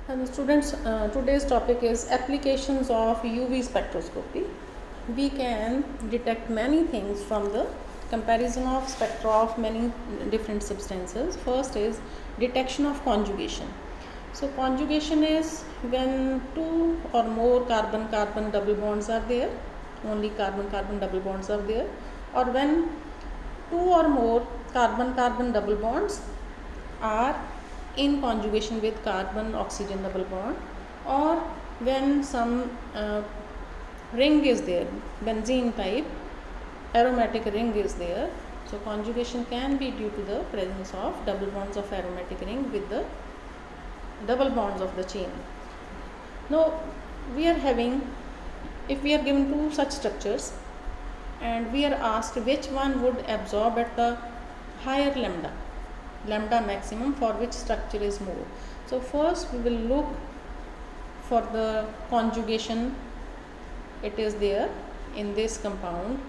And students, today's topic is applications of UV spectroscopy. We can detect many things from the comparison of spectra of many different substances. First is detection of conjugation. So conjugation is when two or more carbon-carbon double bonds are there, only carbon-carbon double bonds are there, or when two or more carbon-carbon double bonds are in conjugation with carbon oxygen double bond, or when some ring is there, benzene type aromatic ring is there. So conjugation can be due to the presence of double bonds of aromatic ring with the double bonds of the chain. Now we are having, if we are given two such structures and we are asked which one would absorb at the higher lambda maximum, for which structure is more. So first we will look for the conjugation. It is there in this compound,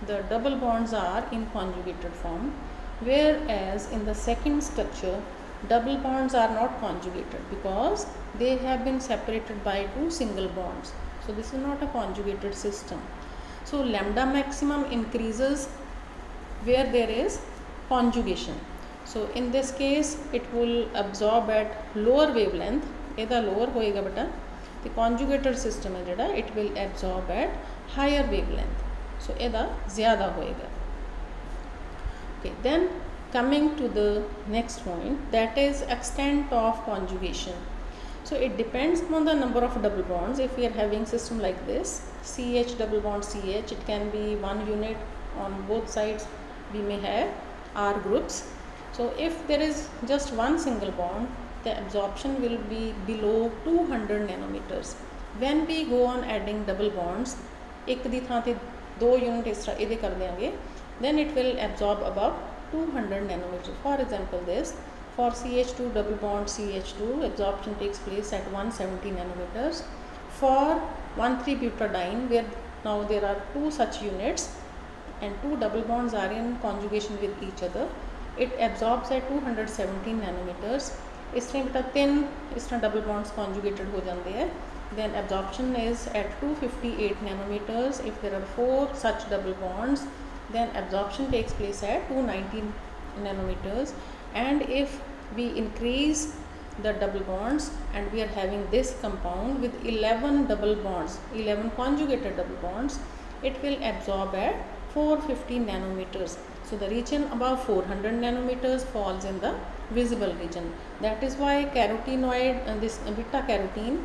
the double bonds are in conjugated form, whereas in the second structure double bonds are not conjugated because they have been separated by two single bonds. So this is not a conjugated system. So lambda maximum increases where there is conjugation. So in this case it will absorb at lower wavelength. ਇਹਦਾ lower ਹੋਏਗਾ ਬੇਟਾ, the conjugated system है ਜਿਹੜਾ it will absorb at higher wavelength. So ਇਹਦਾ ज़्यादा होएगा. Okay, then coming to the next point, that is extent of conjugation. So it depends on the number of double bonds. If we are having system like this, CH double bond CH, it can be one unit on both sides. We may have R groups. So if there is just one single bond, the absorption will be below 200 nanometers. When we go on adding double bonds, एक दी थां ते दो unit इस तरह इहदे कर देंगे, then it will absorb above 200 nanometers. For example, this for CH2 double bond CH2, absorption takes place at 170 nanometers. For 1,3-butadiene, where now there are two such units and two double bonds are in conjugation with each other, it absorbs at 217 nanometers. इस तरह बेटा तीन इस तरह double bonds conjugated हो जाते हैं, then absorption is at 258 nanometers. If there are four such double bonds, then absorption takes place at 219 nanometers. And if we increase the double bonds and we are having this compound with 11 double bonds, 11 conjugated double bonds, it will absorb at 450 nanometers. So the region above 400 nanometers falls in the visible region. That is why carotenoid and this beta carotene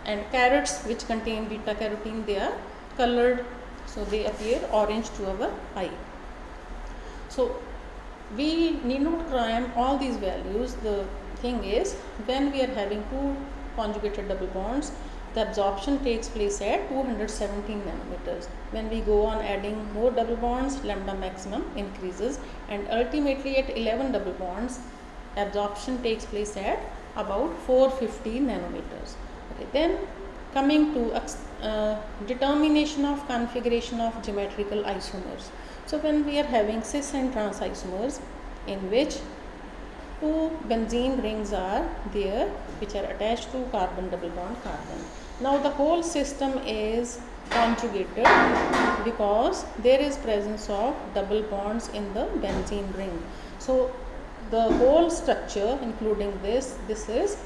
and carrots which contain beta carotene, they are colored, so they appear orange to our eye. So we need not cram all these values. The thing is, when we are having two conjugated double bonds, the absorption takes place at 217 nanometers. When we go on adding more double bonds, lambda maximum increases, and ultimately at 11 double bonds, absorption takes place at about 450 nanometers. Okay, then coming to determination of configuration of geometrical isomers. So when we are having cis and trans isomers in which two benzene rings are there which are attached to carbon double bond carbon. Now the whole system is conjugated because there is presence of double bonds in the benzene ring. So the whole structure including this is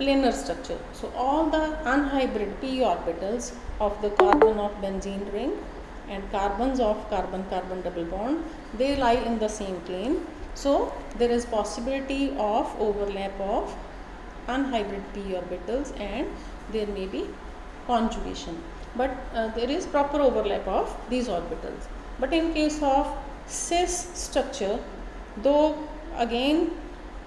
planar structure. So all the unhybrid p orbitals of the carbon of benzene ring and carbons of carbon-carbon double bond, they lie in the same plane. So there is possibility of overlap of unhybrid p orbitals and there may be conjugation, but there is proper overlap of these orbitals. But in case of cis structure, though again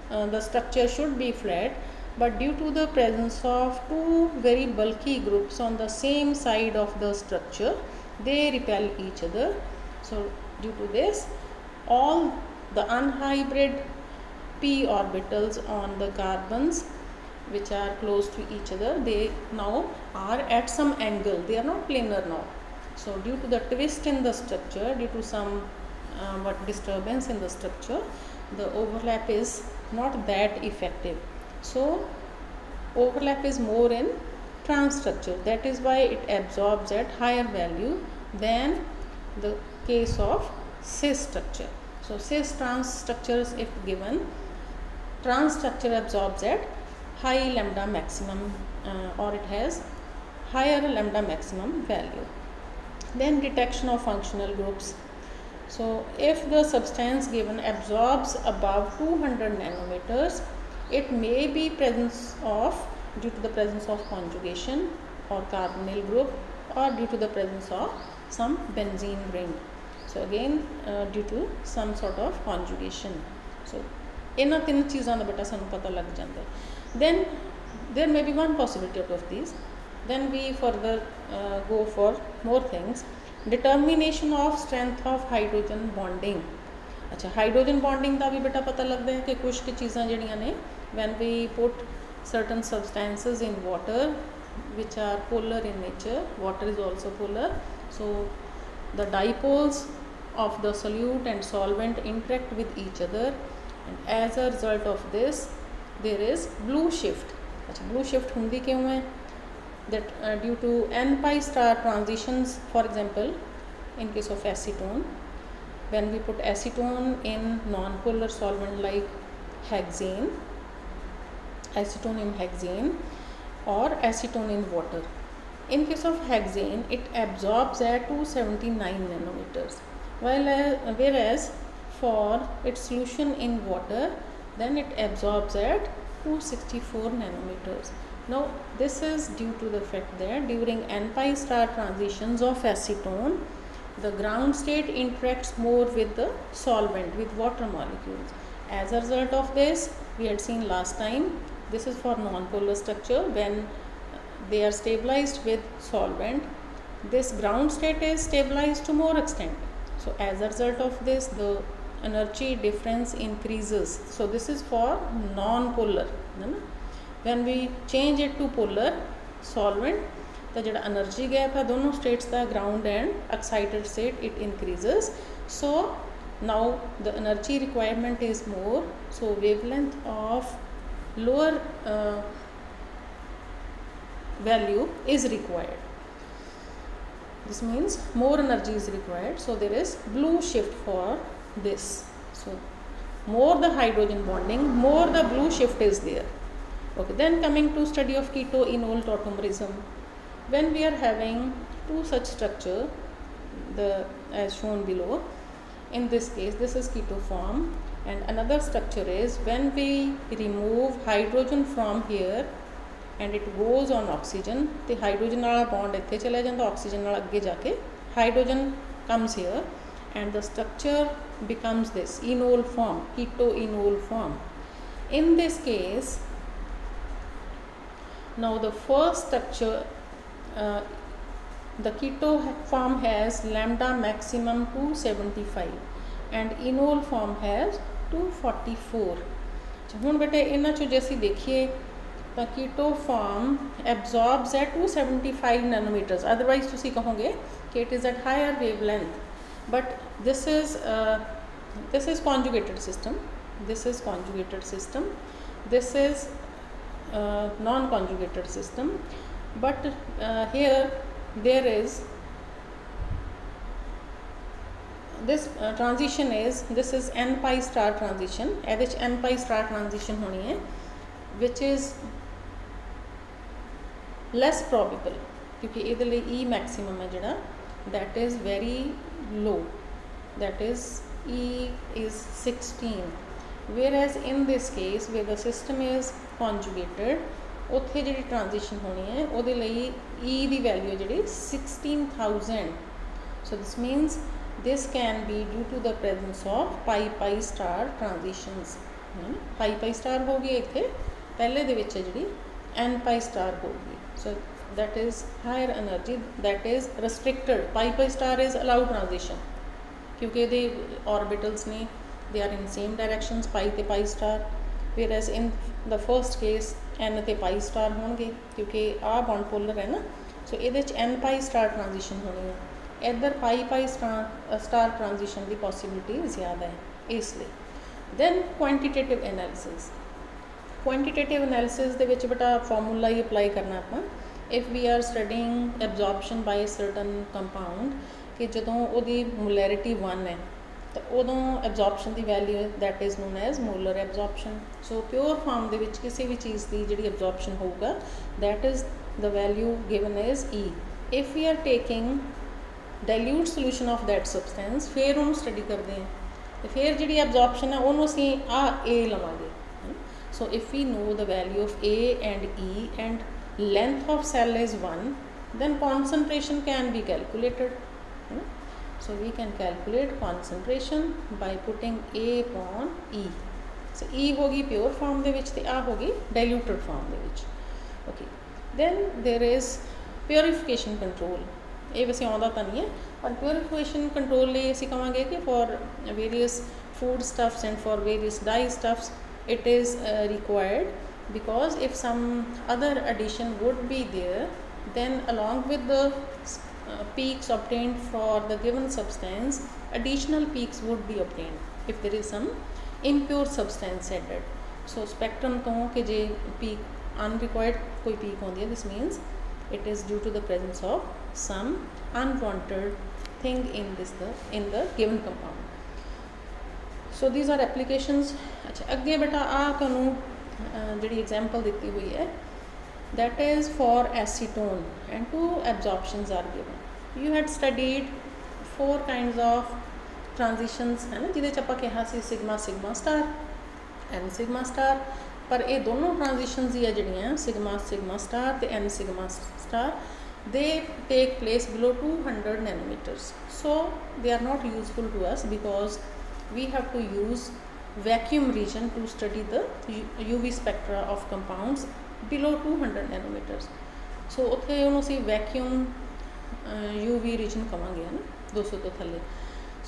the structure should be flat, but due to the presence of two very bulky groups on the same side of the structure, they repel each other. So due to this, all the unhybrid p orbitals on the carbons which are close to each other, they now are at some angle, they are not planar now. So due to the twist in the structure, due to some disturbance in the structure, the overlap is not that effective. So overlap is more in trans structure, that is why it absorbs at higher value than the case of cis structure. So cis trans structures, if given, trans structure absorbs at high lambda maximum or it has higher lambda maximum value. Then detection of functional groups. So if the substance given absorbs above 200 nanometers, it may be presence of, due to the presence of conjugation or carbonyl group, or due to the presence of some benzene ring. So again due to some sort of conjugation. So इन्हां तीन चीज़ों का बेटा सानू पता लग जाता है. Then there may be one possibility out of these. Then we further go for more things. Determination of strength of hydrogen bonding. अच्छा, हाइड्रोजन बॉन्डिंग का भी बेटा पता लगता है कि कुछ की चीज़ां जड़ियां ने when we put certain substances in water which are polar in nature, water is also polar, so the dipoles of the solute and solvent interact with each other, and as a result of this there is blue shift. अच्छा, blue shift हुंदी क्यों है? That due to n pi star transitions, for example in case of acetone, when we put acetone in non-polar solvent like hexane, acetone in hexane or acetone in water. In case of hexane, it absorbs at 279 nanometers, whereas for its solution in water, then it absorbs at 264 nanometers. Now this is due to the fact that during n pi star transitions of acetone, the ground state interacts more with the solvent, with water molecules. As a result of this, we had seen last time, this is for non-polar structure, when they are stabilized with solvent, this ground state is stabilized to more extent. So as a result of this, the energy difference increases. So this is for non-polar. When we change it to polar solvent, the jada energy gap है दोनों states का ground and excited state, it increases. So now the energy requirement is more, so wavelength of lower value is required. This means more energy is required, so there is blue shift for this. So more the hydrogen bonding, more the blue shift is there. Okay, then coming to study of keto-enol tautomerism. When we are having two such structure, as shown below, in this case this is keto form, and another structure is when we remove hydrogen from here and it goes on oxygen, the hydrogen वाला bond इत्थे चला जाता, oxygen वाला अगे जाके hydrogen comes here and the structure becomes this enol form, keto-enol form. In this case, now the first structure, the keto form has lambda maximum 275 and enol form has 244. हुण बेटे इन्हां चों जे असीं देखिए तो keto form absorbs at 275 nanometres, otherwise तुसीं कहोगे कि it is at higher wavelength, but this is conjugated system, this is conjugated system, this is non-conjugated system, but here there is this transition is, this is n pi star transition, which n pi star transition honi hai, which is less probable क्योंकि इहदे लई E maximum है जिहड़ा, that is very low, that is E is 16, whereas in this case where the system is conjugated, उत्थे जिहड़ी transition होनी है उहदे लई E दी value जिहड़ी 16,000. So this means this can be due to the presence of pi star transitions. pi star हो गई इत्थे पहले दे विच जिहड़ी n pi star होगी, so that is higher energy, that is restricted. pi star is allowed transition क्योंकि इहदे orbitals ने they are in same directions, pi ते pi star, whereas in the first case n ते pi star होंगे क्योंकि आ bond polar है ना, सो इहदे च n pi star transition होनी है, इधर pi star transition की पॉसिबिलिटी ज़्यादा है इसलिए. Then quantitative analysis. Quantitative analysis दे विच बेटा फॉर्मूला ही अप्लाई करना आपां if we are studying absorption by certain compound कि जदों उहदी मोलैरिटी 1 है तो उदों एब्जॉर्प्शन की value that is known as molar absorption. So pure form दे विच किसी भी चीज़ की जिहड़ी एब्जॉर्प्शन होगा that is the value given as E. If we are taking dilute solution of that substance फिर उन्होंने स्टडी करते हैं तो फिर जिहड़ी एब्जॉर्प्शन है उन्होंने असीं आ ए लवांगे। So if we know the value of A and E and length of cell is 1, then concentration can be calculated. So we can calculate concentration by putting A upon E. So E होगी pure form दे विच ते A होगी diluted form they which. Okay. Then there is purification control. ये वैसे आउंदा तां नहीं है पर purification control लिए असीं कहांगे कि for various food stuffs and for various dye stuffs it is required, because if some other addition would be there then along with the peaks obtained for the given substance additional peaks would be obtained if there is some impure substance added. So spectrum to कि जे peak unrequired कोई peak होती है this means it is due to the presence of some unwanted thing in the given compound. So these are applications. अच्छा अगे बेटा तुहानूं जिहड़ी example दी हुई है that is for acetone and 2 absorptions are given. You had studied 4 kinds of transitions है ना जिहदे च आपां कहा सी sigma sigma star n sigma star, पर ये दोनों ट्रांजिशंस ही है जिहड़ियां सिग्मा सिग्मा स्टार ते n sigma star they take place below 200 nanometres. So they are not useful to us because we have to use vacuum region to study the UV spectra of compounds below 200 nanometers. So उत्थे उन्होंने सी vacuum UV region कहांगे है ना 200 तो थले।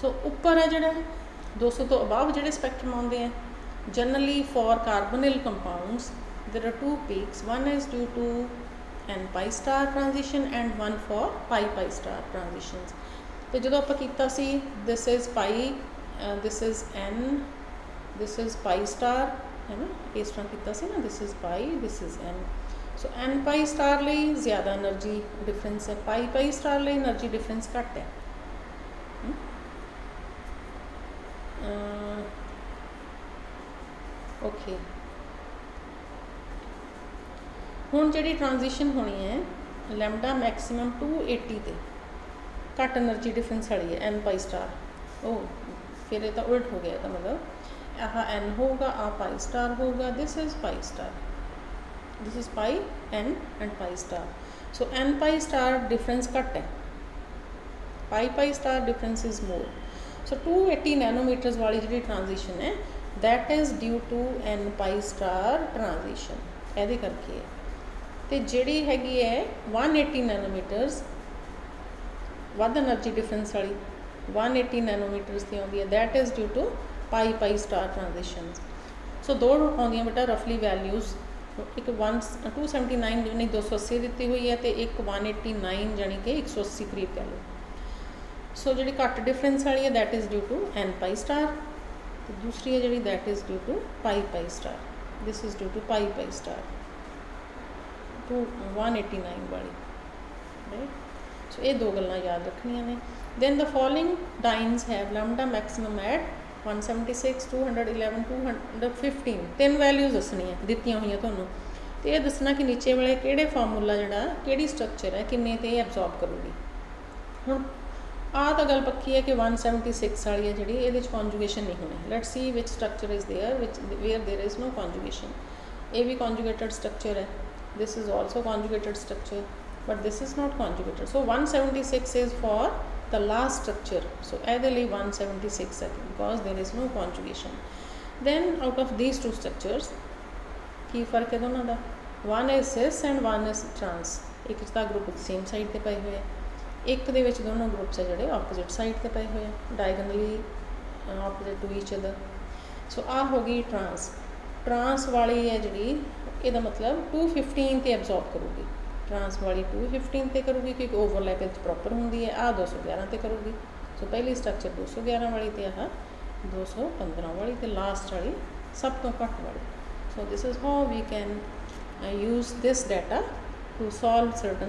So ऊपर है जिहड़ा 200 तो above जिहड़े spectrum आउंदे हैं generally for carbonyl compounds there are 2 peaks, one is due to n pi star transition and one for pi pi star transitions। तो जदों आपां कीता सी this is pi this is n this is pi star है ना इस तरह किया सी ना this is pi this is n। So n pi star ਲਈ ज़्यादा एनर्जी डिफरेंस है pi pi star ਲਈ एनर्जी डिफरेंस घट है। ओके हुण जिहड़ी ट्रांजिशन होनी है लैम्डा मैक्सिमम 280 ते घट एनर्जी डिफरेंस वाली है n pi star। ओ फिर ये तो उल्ट हो गया था मतलब आह n होगा आ पाई स्टार होगा this is pi star this is pi n and pi star. So n pi star difference घट है pi pi star difference is more. So 280 nanometres वाली जी ट्रांजिशन है that is due to n pi star transition ये करके है। तो जी हैगी है 180 नैनोमीटर्स वध एनर्जी डिफरेंस वाली 180 नैनोमीटर्स की आती है that is due to pi pi star transition. So दो आउंदियां बेटा रफली वैल्यूज़ एक 279 यानी 280 दी हुई है तो एक 189 जानी कि 180 करीब कह लो। सो जी घट डिफरेंस वाली है that is due to n pi star, तो दूसरी है जी that is due to pi pi star this is due to pi pi star to 189 वाली राइट। सो ये दो गल्लां याद रखनियां ने। Then the following dynes have lambda maximum at 176, 211, 215 तीन वैल्यूज़ दसनी है दित्तियां हुई तुहानूं तो ये दसना कि नीचे वाले किहड़े फार्मूला जिहड़ा किहड़ी स्ट्रक्चर है किन्ने ते एब्जॉर्ब करूगी। हुण आ तो गल पक्की है कि 176 वाली है जिहड़ी इहदे च कॉन्जुगेशन नहीं होनी। Let's see which structure is there which where there is no conjugation. ये भी कॉन्जुगेटेड स्ट्रक्चर है this is also conjugated structure but this is not conjugated. So 176 is for the last structure, so ideally 176 because there is no conjugation. Then out of these two structures की फ़र्क है दोनों का one is cis and one is trans। एक दा group same side ते पाए हुए एक दे विच दोनों ग्रुप्स है जिहड़े ऑपोजिट साइड ते पाए हुए diagonally opposite to each other. So आ हो गई ट्रांस ट्रांस वाली है जिहड़ी इहदा मतलब 215 ते एब्जॉर्ब करूगी ट्रांस वाली 215 ते करूगी क्योंकि ओवरलैप इत्थे प्रॉपर होंदी है आ 211 ते करूगी। सो पहली स्ट्रक्चर 211 वाली ते आह 215 वाली ते लास्ट वाली सब तो घट वाली So this is how we can use this data to solve certain